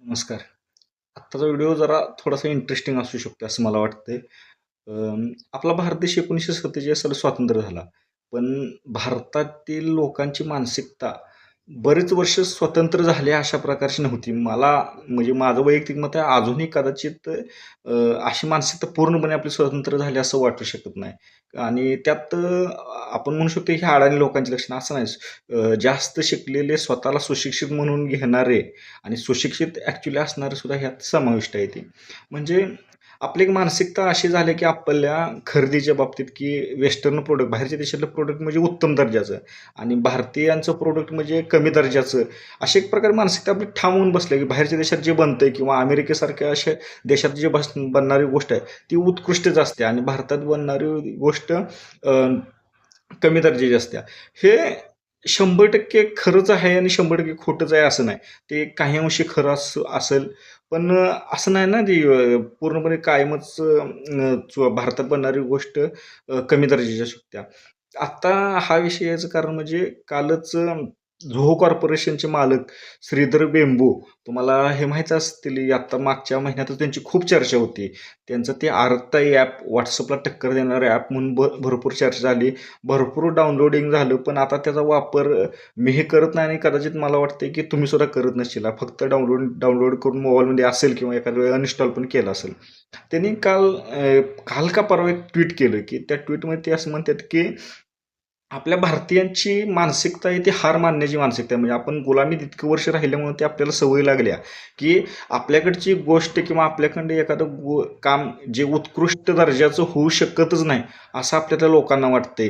नमस्कार. आत्ताचा व्हिडिओ जरा थोडासा इंटरेस्टिंग असू शकतो असं मला वाटतंय. आपला भारत देश 1947 साली स्वातंत्र्य झाला. पण भारतातील लोकांची मानसिकता बरेच वर्ष स्वतंत्र झाले अशा प्रकारची नव्हती. मला म्हणजे माझं वैयक्तिक मत आहे अजूनही कदाचित अशी मानसिकता पूर्णपणे आपली स्वतंत्र झाली असं वाटू शकत नाही. आणि त्यात आपण म्हणू शकतो ही अडाणी लोकांची लक्षणं असं नाही. जास्त शिकलेले स्वतःला सुशिक्षित म्हणून घेणारे आणि सुशिक्षित ॲक्च्युअली असणारे सुद्धा ह्यात समाविष्ट आहे ते. म्हणजे आपली एक मानसिकता अशी झाली की आपल्या खरेदीच्या बाबतीत की वेस्टर्न प्रोडक्ट बाहेरच्या देशातलं प्रोडक्ट म्हणजे उत्तम दर्जाचं आणि भारतीयांचं प्रोडक्ट म्हणजे कमी दर्जाचं. अशी एक प्रकारे मानसिकता आपली ठाम होऊन बसली की बाहेरच्या देशात जे बनतंय किंवा अमेरिकेसारख्या अशा देशात जे बनणारी गोष्ट आहे ती उत्कृष्टच असते आणि भारतात बनणारी गोष्ट कमी दर्जाची असते. हे 100% खरंच आहे आणि 100% खोटंच आहे असं नाही. ते काही अंशी खरं असेल, पण असं नाही ना ते पूर्णपणे कायमच भारतात बनणारी गोष्ट कमी दर्जाची असू शकते. आत्ता हा विषय याचं कारण म्हणजे कालच झोहो कॉर्पोरेशनचे मालक श्रीधर बेंबू तुम्हाला हे माहीत असतील आता मागच्या महिन्यातच त्यांची खूप चर्चा होती. त्यांचं ते आरती ॲप WhatsAppला टक्कर देणारं ॲप म्हणून भरपूर चर्चा झाली. भरपूर डाउनलोडिंग झालं, पण आता त्याचा वापर मी हे करत नाही आणि कदाचित मला वाटतंय की तुम्ही सुद्धा करत नसशीला. फक्त डाउनलोड डाउनलोड करून मोबाईलमध्ये असेल किंवा एखाद्या वेळी अनइन्स्टॉल पण केलं असेल. त्यांनी काल का परवा एक ट्वीट केलं, की त्या ट्वीटमध्ये ते असं म्हणतात की आपल्या भारतीयांची मानसिकता आहे ती हार मानण्याची मानसिकता आहे. म्हणजे आपण गुलामीत इतकी वर्ष राहिल्यामुळे ते आपल्याला सवय लागल्या, की आपल्याकडची गोष्ट किंवा आपल्याकडे एखादं काम जे उत्कृष्ट दर्जाचं होऊ शकतच नाही, असं आपल्या लोकांना वाटतंय.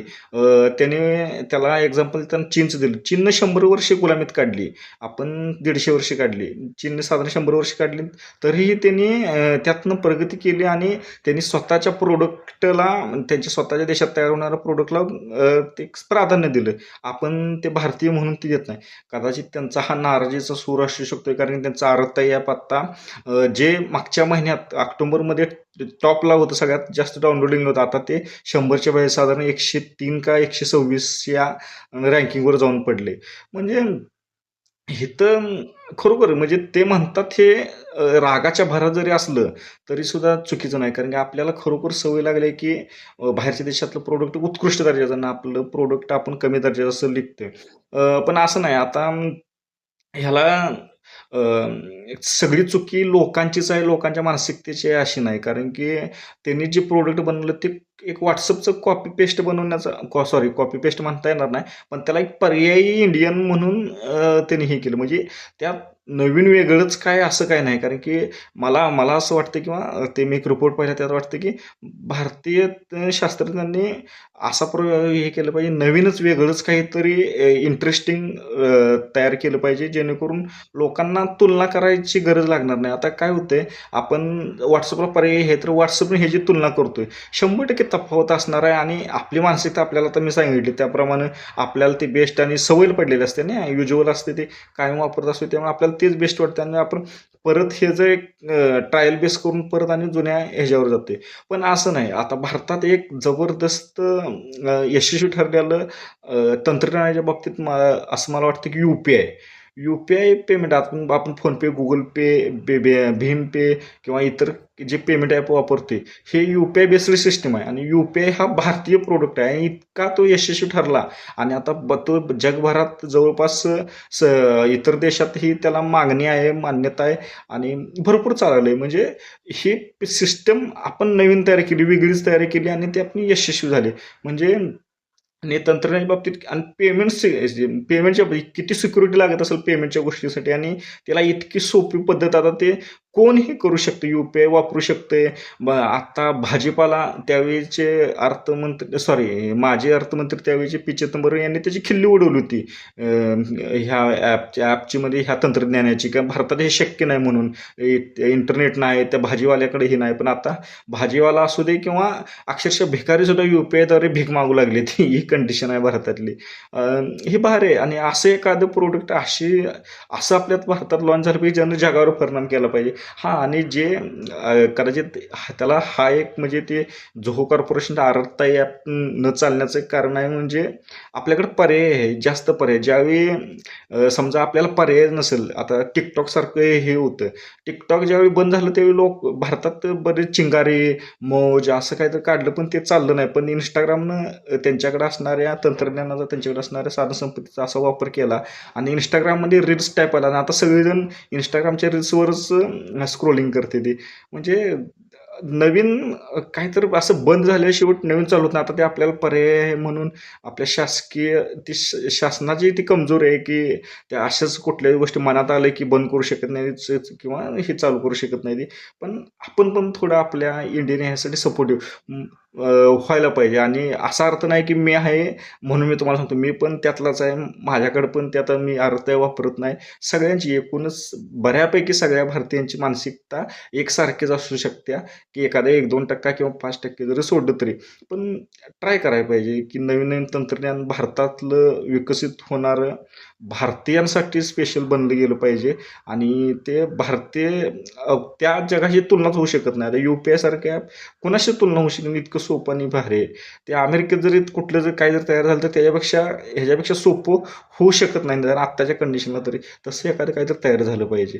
त्याने त्याला एक्झाम्पल त्यांनी चीनचं दिलं. चीननं 100 वर्षे गुलामीत काढली. आपण 150 वर्षे काढली. चीनने साधारण 100 वर्षे काढली. तरीही त्यांनी त्यातनं प्रगती केली आणि त्यांनी स्वतःच्या प्रोडक्टला त्यांच्या स्वतःच्या देशात तयार होणाऱ्या प्रोडक्टला ते प्राधान्य दिलं. आपण ते भारतीय म्हणून ते देत नाही. कदाचित त्यांचा हा नाराजीचा सूर असू शकतो कारण त्यांचा आरती ॲप आत्ता जे मागच्या महिन्यात ऑक्टोबरमध्ये टॉपला होतं सगळ्यात जास्त डाउनलोडिंग होतं. आता ते 100च्या बाहेर साधारण 103 का 126 या रँकिंगवर जाऊन पडले. म्हणजे इथं खरोखर म्हणजे ते म्हणतात हे रागाच्या भरात जरी असलं, तरीसुद्धा चुकीचं नाही. कारण की आपल्याला खरोखर सवय लागली आहे, की बाहेरच्या देशातलं प्रोडक्ट उत्कृष्ट दर्जाचं आणि आपलं प्रोडक्ट आपण कमी दर्जाचं असं लिखतोय. पण असं नाही. आता ह्याला अ, सगळी चुकी लोकांचीच आहे, लोकांच्या मानसिकतेची आहे अशी नाही. कारण की त्यांनी जे प्रोडक्ट बनवलं ते एक WhatsAppचं कॉपी पेस्ट बनवण्याचा कॉपी पेस्ट म्हणता येणार नाही. पण त्याला एक पर्यायी इंडियन म्हणून त्यांनी हे केलं. म्हणजे त्यात नवीन वेगळंच काय असं काही नाही. कारण की मला मला असं वाटतं किंवा ते मी एक रिपोर्ट पाहिला त्यात वाटतं की भारतीय शास्त्रज्ञांनी असा हे केलं पाहिजे, नवीनच वेगळंच काहीतरी इंटरेस्टिंग तयार केलं पाहिजे, जेणेकरून लोकांना तुलना करायची गरज लागणार नाही. आता काय होतंय, आपण WhatsAppला पर्याय आहे, तर WhatsAppने ह्याची तुलना करतोय. 100% तफावत असणार आहे आणि आपली मानसिकता आपल्याला तर मी सांगितली त्याप्रमाणे आपल्याला ते बेस्ट आणि सवय पडलेली असते ना, युज्युअल असते ते कायम वापरत असतो, त्यामुळे आपल्याला तेच बेस्ट वाटतं आणि आपण परत हे जे एक ट्रायल बेस करून परत आणि जुन्या ह्याच्यावर जातोय. पण असं नाही. आता भारतात एक जबरदस्त यशस्वी ठरलेलं तंत्रज्ञानाच्या बाबतीत असं मला वाटतं की यू-पी-आय. यू-पी-आय पेमेंट आपण आपण फोनपे, गुगल पे, भीम पे किंवा इतर जे पेमेंट ॲप वापरतोय, हे यू-पी-आय बेस्ड सिस्टम आहे आणि यू-पी-आय हा भारतीय प्रोडक्ट आहे आणि इतका तो यशस्वी ठरला आणि आता तो जगभरात जवळपास स इतर देशातही त्याला मागणी आहे, मान्यता आहे आणि भरपूर चाललंय. म्हणजे ही सिस्टम आपण नवीन तयार केली, वेगळीच तयारी केली आणि ती आपली यशस्वी झाली. म्हणजे आणि तंत्रज्ञानाच्या बाबतीत आणि पेमेंटच्या किती सिक्युरिटी लागत असेल पेमेंटच्या गोष्टीसाठी आणि त्याला इतकी सोपी पद्धत आता ते कोणीही करू शकतं. यू-पी-आय वापरू शकते. आता भाजीपाला त्यावेळीचे माजी अर्थमंत्री त्यावेळीचे पी. चिदंबरम यांनी त्याची खिल्ली उडवली होती. ह्या ॲपची मध्ये ह्या तंत्रज्ञानाची किंवा भारतात हे शक्य नाही म्हणून. इंटरनेट नाही, त्या भाजीवाल्याकडे हे नाही. पण आता भाजीवाला असू दे किंवा अक्षरशः भिकारीसुद्धा यू-पी-आयद्वारे भीक मागू लागलेत. ही कंडिशन आहे भारतातली. हे भारी आहे आणि असं एखादं प्रोडक्ट असं आपल्यात भारतात लॉन्च झालं पाहिजे ज्यानं जगावर परिणाम केला पाहिजे. हां आणि जे कदाचित त्याला हा एक म्हणजे ते जोहो कॉर्पोरेशन आरता ॲप न चालण्याचं एक कारण आहे म्हणजे आपल्याकडे पर्याय आहे, जास्त पर्याय. ज्यावेळी समजा आपल्याला पर्याय नसेल, आता TikTokसारखं हे होतं. TikTok ज्यावेळी बंद झालं त्यावेळी लोक भारतात बरेच चिंगारी, मौज असं काहीतरी काढलं, पण ते चाललं नाही. पण Instagramनं त्यांच्याकडे असणाऱ्या तंत्रज्ञानाचा, त्यांच्याकडे असणाऱ्या साधनसंपत्तीचा असा वापर केला आणि Instagramमध्ये रील्स टाईप आला आणि आता सगळेजण Instagramच्या रील्सवरच स्क्रोलिंग करते ती. म्हणजे नवीन काहीतरी असं बंद झाल्याशिवाय नवीन चालू होत नाही. आता ते आपल्याला पर्याय आहे म्हणून आपल्या शासकीय ती शासनाची ती कमजोरी आहे, की त्या अशाच कुठल्याही गोष्टी मनात आल्या, की बंद करू शकत नाही किंवा हे चालू करू शकत नाही. पण आपण पण थोडं आपल्या इंडियन ह्यासाठी सपोर्टिव्ह व्हायला पाहिजे आणि असा अर्थ नाही, की मी आहे म्हणून मी तुम्हाला सांगतो. मी पण त्यातलाच आहे. माझ्याकडे पण ते आता मी अर्थ वापरत नाही. सगळ्यांची एकूणच बऱ्यापैकी सगळ्या भारतीयांची मानसिकता एकसारखीच असू शकते, की एखादा 1-2% किंवा 5% जरी सोडलं तरी. पण ट्राय करायला पाहिजे, की नवीन-नवीन तंत्रज्ञान भारतातलं विकसित होणारं भारतीयांसाठी स्पेशल बनलं गेलं पाहिजे आणि ते भारतीय त्या जगाशी तुलनाच होऊ शकत नाही. आता यू-पी-आय सारख्या कोणाशी तुलना होऊ शकत नाही, इतकं सोपं आणि भारी आहे. ते अमेरिकेत जरी कुठलं जर काही जर तयार झालं तर त्याच्यापेक्षा ह्याच्यापेक्षा सोपं होऊ शकत नाही. जर आत्ताच्या कंडिशनला तरी तसं एखादं काहीतरी तयार झालं पाहिजे.